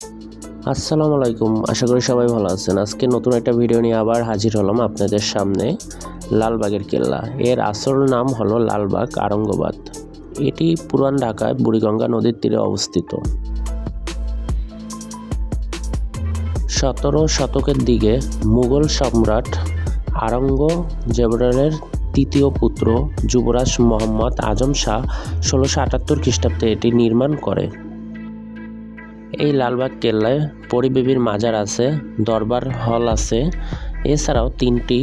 আসসালামু আলাইকুম, আশা করি সবাই ভালো আছেন। আজকে নতুন একটা ভিডিও নিয়ে আবার হাজির হলাম আপনাদের সামনে। লালবাগের কেল্লা, এর আসল নাম হলো লালবাগ আরঙ্গবাদ। এটি পুরান ঢাকায় বুড়িগঙ্গা নদীর তীরে অবস্থিত। 17 শতকের দিকে মুঘল সম্রাট আওরঙ্গজেবের তৃতীয় পুত্র যুবরাজ মোহাম্মদ আজম শাহ 1678 খ্রিস্টাব্দে এটি নির্মাণ করে। এই লালবাগ কেল্লায় পরীবিবির মাজার আছে, দরবার হল আছে, এছাড়াও 3টি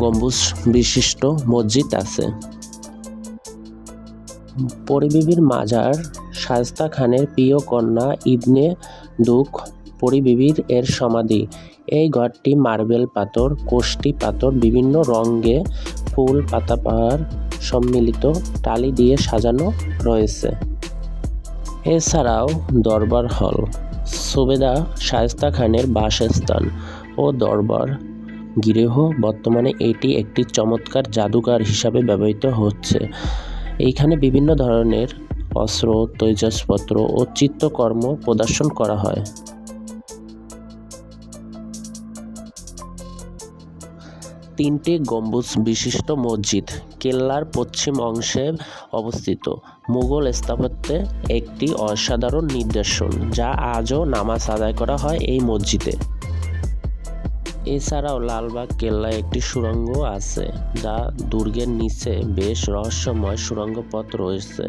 গম্বুজ বিশিষ্ট মসজিদ আছে। পরীবিবির মাজার শায়েস্তা খানের প্রিয় কন্যা ইবনে দুক পরীবিবির এর সমাধি। এই ঘরটি মার্বেল পাথর, কোষ্টি পাথর, বিভিন্ন রঙে ফুল পাতাবাহার সম্মিলিত টালি দিয়ে সাজানো রয়েছে। এছাড়াও দরবার হল, সুবেদা শায়েস্তা খানের বাসস্থান ও দরবার গৃহ। বর্তমানে এটি একটি চমৎকার জাদুঘর হিসাবে ব্যবহৃত হচ্ছে। এইখানে বিভিন্ন ধরনের অস্ত্র, তৈজসপত্র ও চিত্রকর্ম প্রদর্শন করা হয়। তিনটি গম্বুজ বিশিষ্ট মসজিদ কেল্লার পশ্চিম অংশে অবস্থিত। মুঘল স্থাপত্যে একটি অসাধারণ নিদর্শন, যা আজও নামাজ আদায় করা হয় এই মসজিদে। এছাড়াও লালবাগ কেল্লায় একটি সুড়ঙ্গ আছে, যা দুর্গের নিচে বেশ রহস্যময় সুড়ঙ্গ পথ রয়েছে।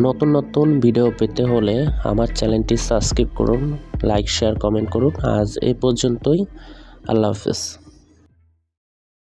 নতুন নতুন ভিডিও পেতে হলে আমার চ্যানেলটি সাবস্ক্রাইব করুন, লাইক, শেয়ার, কমেন্ট করুন। আজ এই পর্যন্তই। আল্লাহ হাফেজ।